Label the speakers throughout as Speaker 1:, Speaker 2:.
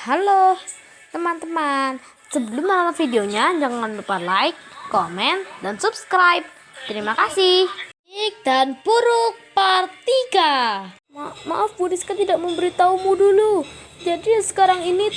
Speaker 1: Halo teman-teman, sebelum menonton videonya jangan lupa like, komen, dan subscribe. Terima kasih. Baik dan buruk part 3. Maaf Bu Rizka tidak memberitahumu dulu. Jadi sekarang ini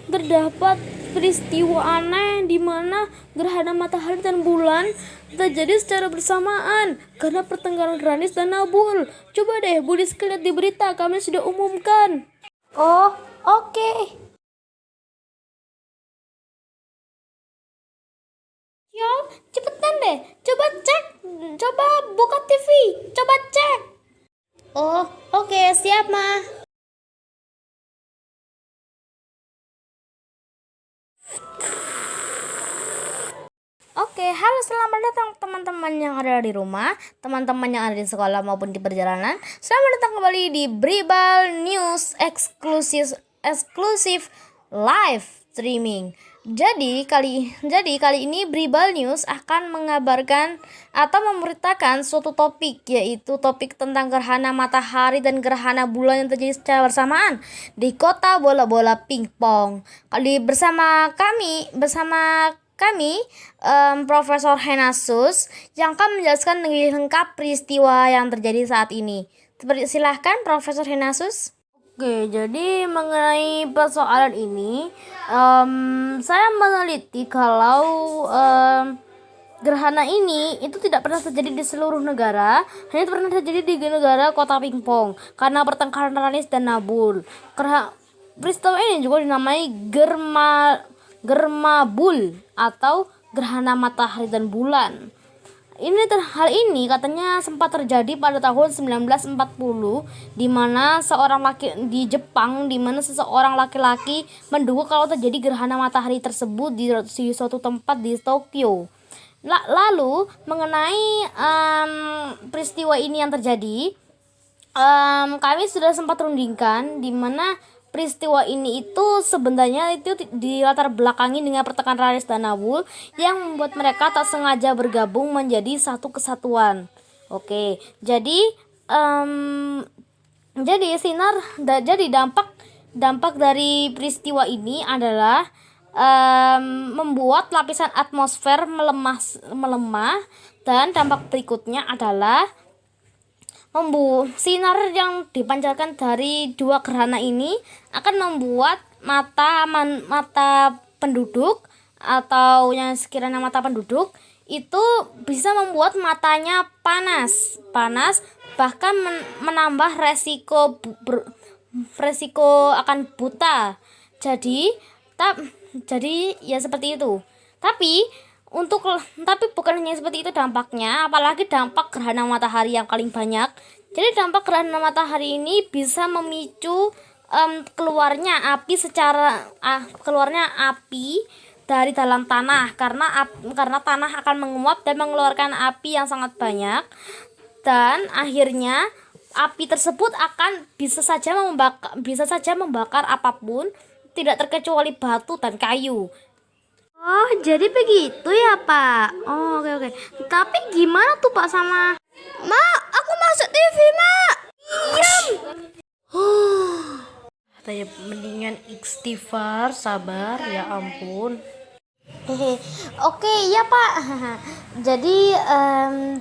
Speaker 1: terdapat peristiwa aneh di mana gerhana matahari dan bulan terjadi secara bersamaan karena pertengahan Uranus dan Nabul. Coba deh Bu Rizka lihat di berita, kami sudah umumkan. Oh, oke. Yo, cepetan deh. Coba cek. Coba buka TV. Coba cek. Oh, oke, siap, Ma. Oke, halo, selamat datang teman-teman yang ada di rumah, teman-teman yang ada di sekolah maupun di perjalanan. Selamat datang kembali di Bribal News eksklusif live streaming. Jadi kali ini Bribal News akan mengabarkan atau memberitakan suatu topik, yaitu topik tentang gerhana matahari dan gerhana bulan yang terjadi secara bersamaan di kota bola-bola pingpong. Bersama kami, Profesor Henasus yang akan menjelaskan lebih lengkap peristiwa yang terjadi saat ini. Silahkan Profesor Henasus. Oke, jadi mengenai persoalan ini, saya meneliti kalau gerhana ini itu tidak pernah terjadi di seluruh negara, hanya pernah terjadi di negara kota Pingpong karena pertengkaran Uranus dan Nabul. Peristiwa ini juga dinamai Germabul atau gerhana matahari dan bulan. Hal ini katanya sempat terjadi pada tahun 1940 di mana di Jepang, di mana seseorang laki-laki menduga kalau terjadi gerhana matahari tersebut di suatu tempat di Tokyo. Lalu mengenai peristiwa ini yang terjadi, kami sudah sempat rundingkan di mana peristiwa ini itu sebenarnya itu di latar belakangi dengan pertengkaran Uranus dan Nabul yang membuat mereka tak sengaja bergabung menjadi satu kesatuan. Oke, jadi dampak dari peristiwa ini adalah membuat lapisan atmosfer melemah dan dampak berikutnya adalah sinar yang dipancarkan dari dua gerhana ini akan membuat mata penduduk atau yang sekiranya mata penduduk itu bisa membuat matanya panas bahkan menambah resiko akan buta. Jadi ya seperti itu. Tapi bukan hanya seperti itu dampaknya, apalagi dampak gerhana matahari yang paling banyak. Jadi dampak gerhana matahari ini bisa memicu keluarnya api dari dalam tanah karena tanah akan menguap dan mengeluarkan api yang sangat banyak, dan akhirnya api tersebut bisa saja membakar apapun, tidak terkecuali batu dan kayu. Oh, jadi begitu ya, Pak? Oh, oke. Tapi gimana tuh, Pak, sama... Mak, aku masuk TV, Mak. Diam. Tanya mendingan istighfar, sabar, ya ampun. Oke, ya, Pak. Jadi,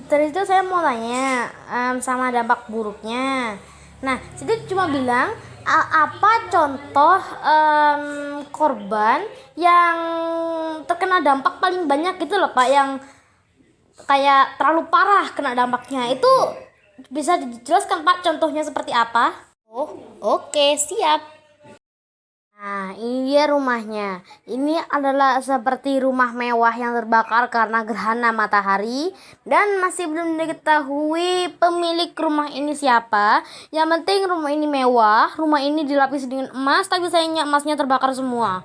Speaker 1: dari itu saya mau tanya sama dampak buruknya. Nah, saya cuma bilang apa contoh korban yang terkena dampak paling banyak gitu loh, Pak, yang kayak terlalu parah kena dampaknya. Itu bisa dijelaskan, Pak, contohnya seperti apa? Oh, oke, siap. Nah, ini dia rumahnya. Ini adalah seperti rumah mewah yang terbakar karena gerhana matahari, dan masih belum diketahui pemilik rumah ini siapa. Yang penting rumah ini mewah, rumah ini dilapisi dengan emas, tapi sayangnya emasnya terbakar semua.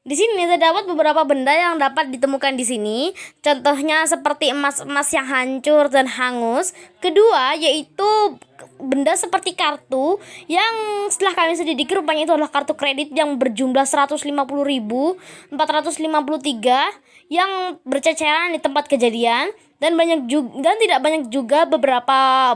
Speaker 1: Di sini terdapat beberapa benda yang dapat ditemukan di sini. Contohnya seperti emas-emas yang hancur dan hangus. Kedua, yaitu benda seperti kartu yang setelah kami selidiki rupanya itu adalah kartu kredit yang berjumlah 150.453 yang berceceran di tempat kejadian, dan tidak banyak juga beberapa